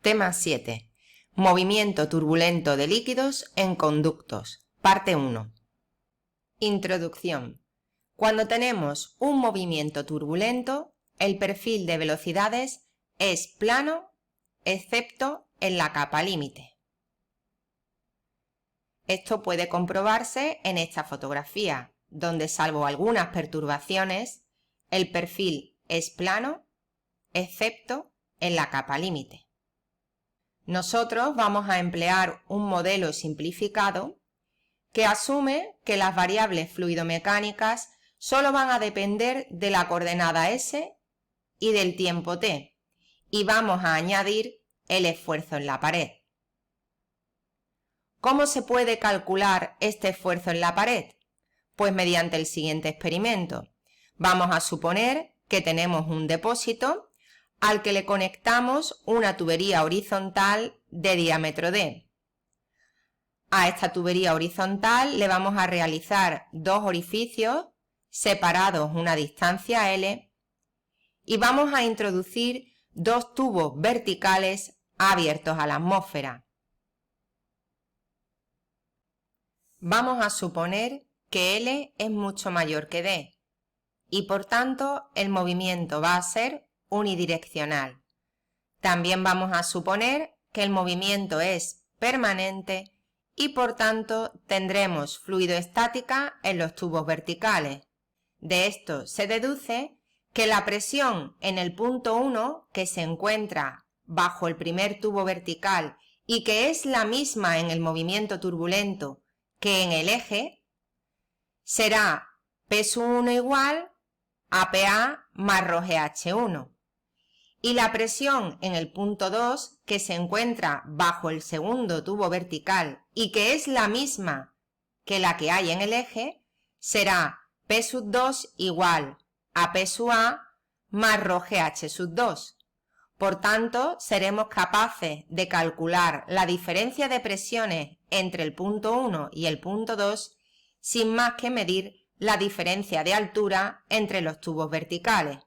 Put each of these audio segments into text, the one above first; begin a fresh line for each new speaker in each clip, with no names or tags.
Tema 7. Movimiento turbulento de líquidos en conductos. Parte 1. Introducción. Cuando tenemos un movimiento turbulento, el perfil de velocidades es plano, excepto en la capa límite. Esto puede comprobarse en esta fotografía, donde salvo algunas perturbaciones, el perfil es plano, excepto en la capa límite. Nosotros vamos a emplear un modelo simplificado que asume que las variables fluidomecánicas solo van a depender de la coordenada S y del tiempo t, y vamos a añadir el esfuerzo en la pared. ¿Cómo se puede calcular este esfuerzo en la pared? Pues mediante el siguiente experimento. Vamos a suponer que tenemos un depósito al que le conectamos una tubería horizontal de diámetro d. A esta tubería horizontal le vamos a realizar dos orificios separados una distancia L y vamos a introducir dos tubos verticales abiertos a la atmósfera. Vamos a suponer que L es mucho mayor que D y por tanto el movimiento va a ser unidireccional. También vamos a suponer que el movimiento es permanente y por tanto tendremos fluidoestática en los tubos verticales. De esto se deduce que la presión en el punto 1, que se encuentra bajo el primer tubo vertical y que es la misma en el movimiento turbulento que en el eje, será P1 igual a PA más ρGH1. Y la presión en el punto 2, que se encuentra bajo el segundo tubo vertical y que es la misma que la que hay en el eje, será P2 igual a P más ρGH2. Por tanto, seremos capaces de calcular la diferencia de presiones entre el punto 1 y el punto 2 sin más que medir la diferencia de altura entre los tubos verticales.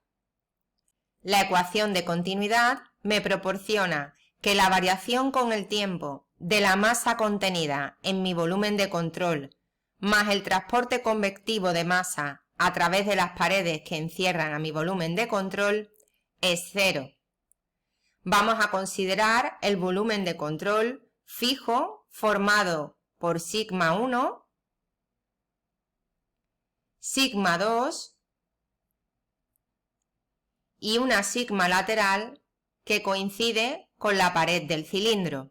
La ecuación de continuidad me proporciona que la variación con el tiempo de la masa contenida en mi volumen de control más el transporte convectivo de masa a través de las paredes que encierran a mi volumen de control es cero. Vamos a considerar el volumen de control fijo formado por sigma 1, sigma 2 y una sigma lateral que coincide con la pared del cilindro.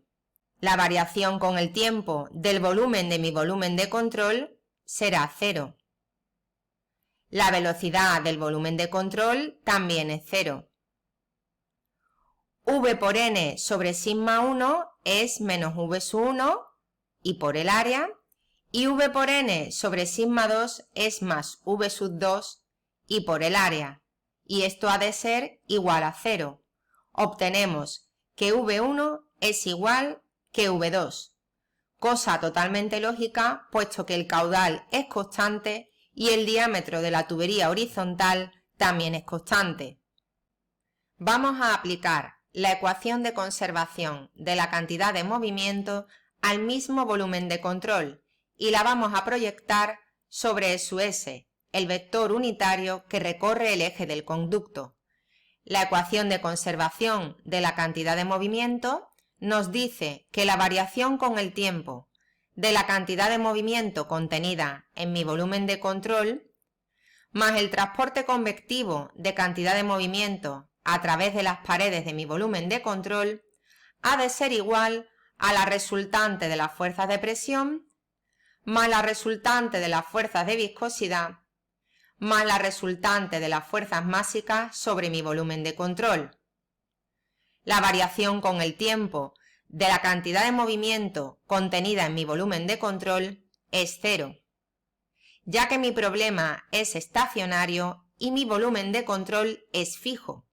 La variación con el tiempo del volumen de mi volumen de control será cero. La velocidad del volumen de control también es cero. V por n sobre sigma 1 es menos V1 y por el área, y V por n sobre sigma 2 es más V2 y por el área, y esto ha de ser igual a 0. Obtenemos que V1 es igual que V2, cosa totalmente lógica puesto que el caudal es constante y el diámetro de la tubería horizontal también es constante. Vamos a aplicar la ecuación de conservación de la cantidad de movimiento al mismo volumen de control y la vamos a proyectar sobre su S, el vector unitario que recorre el eje del conducto. La ecuación de conservación de la cantidad de movimiento nos dice que la variación con el tiempo de la cantidad de movimiento contenida en mi volumen de control más el transporte convectivo de cantidad de movimiento a través de las paredes de mi volumen de control ha de ser igual a la resultante de las fuerzas de presión más la resultante de las fuerzas de viscosidad más la resultante de las fuerzas másicas sobre mi volumen de control. La variación con el tiempo de la cantidad de movimiento contenida en mi volumen de control es cero, ya que mi problema es estacionario y mi volumen de control es fijo.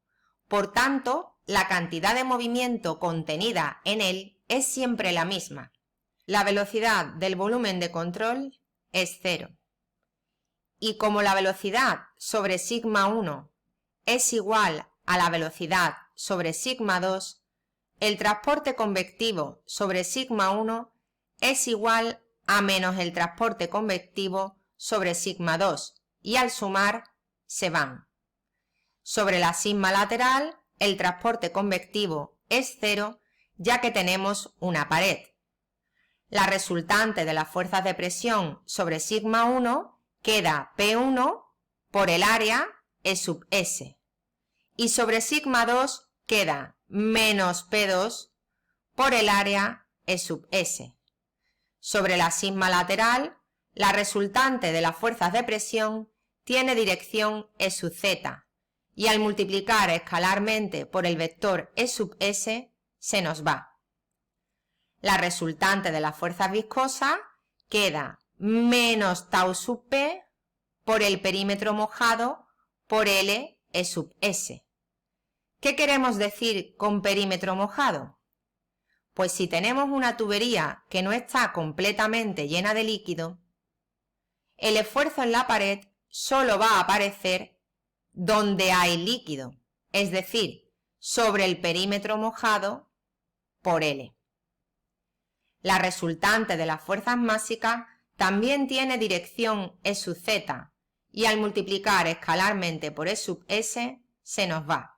Por tanto, la cantidad de movimiento contenida en él es siempre la misma. La velocidad del volumen de control es cero. Y como la velocidad sobre sigma 1 es igual a la velocidad sobre sigma 2, el transporte convectivo sobre sigma 1 es igual a menos el transporte convectivo sobre sigma 2 y al sumar se van. Sobre la sigma lateral, el transporte convectivo es 0 ya que tenemos una pared. La resultante de las fuerzas de presión sobre sigma 1 queda P1 por el área E sub S y sobre sigma 2 queda menos P2 por el área E sub S. Sobre la sigma lateral, la resultante de las fuerzas de presión tiene dirección E sub Z y al multiplicar escalarmente por el vector E sub S se nos va. La resultante de las fuerzas viscosas queda menos tau sub P por el perímetro mojado por L E sub S. ¿Qué queremos decir con perímetro mojado? Pues si tenemos una tubería que no está completamente llena de líquido, el esfuerzo en la pared solo va a aparecer donde hay líquido, es decir, sobre el perímetro mojado por L. La resultante de las fuerzas másicas también tiene dirección E sub Z y al multiplicar escalarmente por E sub S se nos va.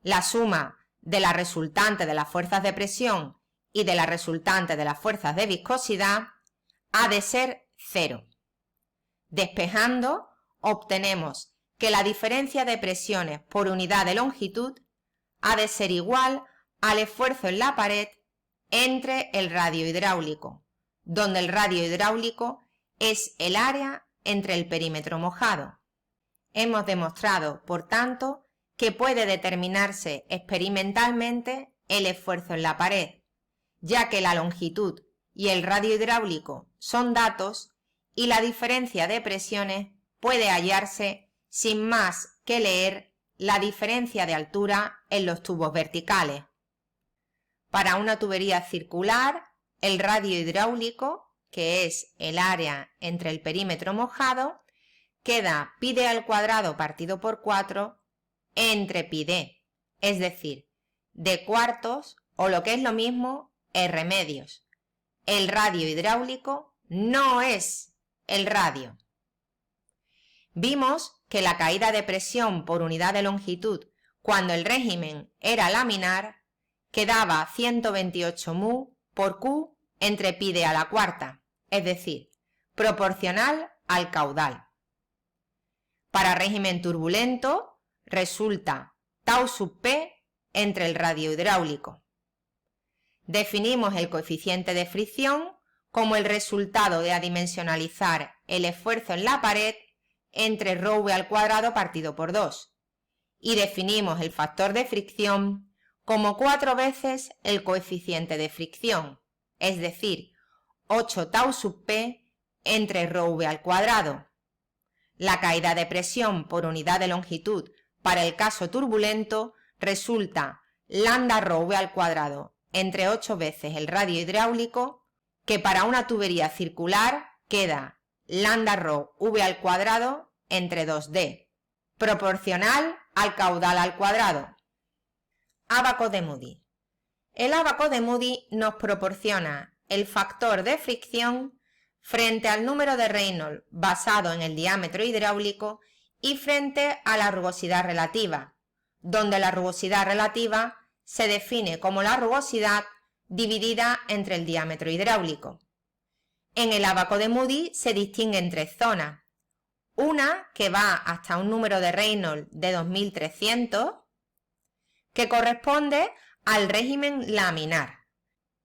La suma de la resultante de las fuerzas de presión y de la resultante de las fuerzas de viscosidad ha de ser 0. Despejando, obtenemos que la diferencia de presiones por unidad de longitud ha de ser igual al esfuerzo en la pared entre el radio hidráulico, donde el radio hidráulico es el área entre el perímetro mojado. Hemos demostrado, por tanto, que puede determinarse experimentalmente el esfuerzo en la pared, ya que la longitud y el radio hidráulico son datos y la diferencia de presiones puede hallarse sin más que leer la diferencia de altura en los tubos verticales. Para una tubería circular, el radio hidráulico, que es el área entre el perímetro mojado, queda πd al cuadrado partido por 4 entre πd, es decir, de cuartos o lo que es lo mismo, R medios. El radio hidráulico no es el radio. Vimos que la caída de presión por unidad de longitud cuando el régimen era laminar quedaba 128 mu por Q entre πd a la cuarta, es decir, proporcional al caudal. Para régimen turbulento resulta tau sub P entre el radio hidráulico. Definimos el coeficiente de fricción como el resultado de adimensionalizar el esfuerzo en la pared entre ρv al cuadrado partido por 2 y definimos el factor de fricción como 4 veces el coeficiente de fricción, es decir, 8 tau sub P entre ρv al cuadrado. La caída de presión por unidad de longitud para el caso turbulento resulta lambda ρv al cuadrado entre 8 veces el radio hidráulico, que para una tubería circular queda lambda ρv al cuadrado entre 2D, proporcional al caudal al cuadrado. Ábaco de Moody. El ábaco de Moody nos proporciona el factor de fricción frente al número de Reynolds basado en el diámetro hidráulico y frente a la rugosidad relativa, donde la rugosidad relativa se define como la rugosidad dividida entre el diámetro hidráulico. En el ábaco de Moody se distinguen 3 zonas, una que va hasta un número de Reynolds de 2300, que corresponde al régimen laminar.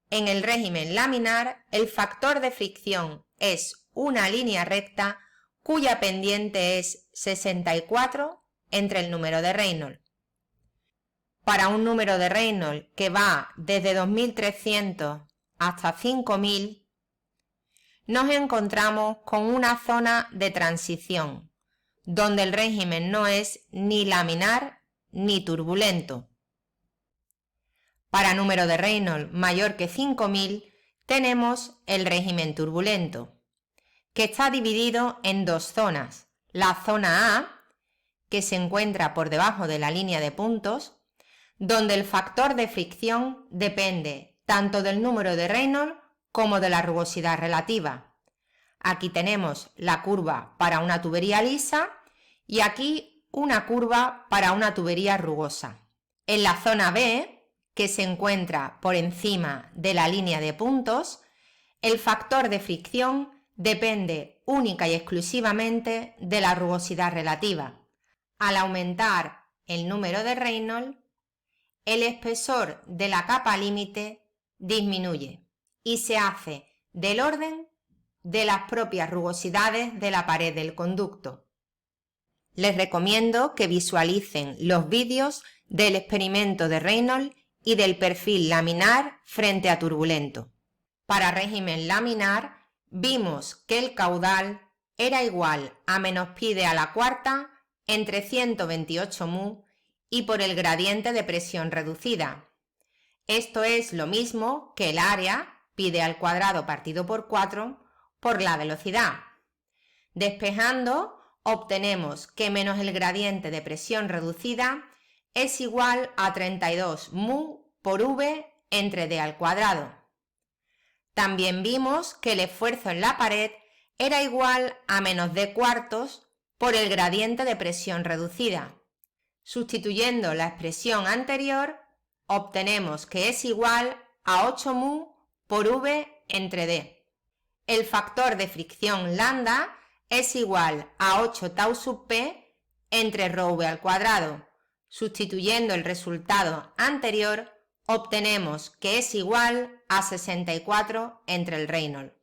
En el régimen laminar, el factor de fricción es una línea recta cuya pendiente es 64 entre el número de Reynolds. Para un número de Reynolds que va desde 2300 hasta 5000, nos encontramos con una zona de transición, donde el régimen no es ni laminar ni turbulento. Para número de Reynolds mayor que 5000 tenemos el régimen turbulento, que está dividido en 2 zonas. La zona A, que se encuentra por debajo de la línea de puntos, donde el factor de fricción depende tanto del número de Reynolds como de la rugosidad relativa. Aquí tenemos la curva para una tubería lisa y aquí una curva para una tubería rugosa. En la zona B, que se encuentra por encima de la línea de puntos, el factor de fricción depende única y exclusivamente de la rugosidad relativa. Al aumentar el número de Reynolds, el espesor de la capa límite disminuye y se hace del orden de las propias rugosidades de la pared del conducto. Les recomiendo que visualicen los vídeos del experimento de Reynolds y del perfil laminar frente a turbulento. Para régimen laminar, vimos que el caudal era igual a menos pi d a la cuarta entre 128 mu y por el gradiente de presión reducida. Esto es lo mismo que el área, pi d al cuadrado partido por 4, por la velocidad. Despejando, obtenemos que menos el gradiente de presión reducida es igual a 32 mu por v entre d al cuadrado. También vimos que el esfuerzo en la pared era igual a menos d cuartos por el gradiente de presión reducida. Sustituyendo la expresión anterior, obtenemos que es igual a 8 mu por v entre d. El factor de fricción lambda es igual a 8 tau sub p entre ρv al cuadrado. Sustituyendo el resultado anterior, obtenemos que es igual a 64 entre el Reynolds.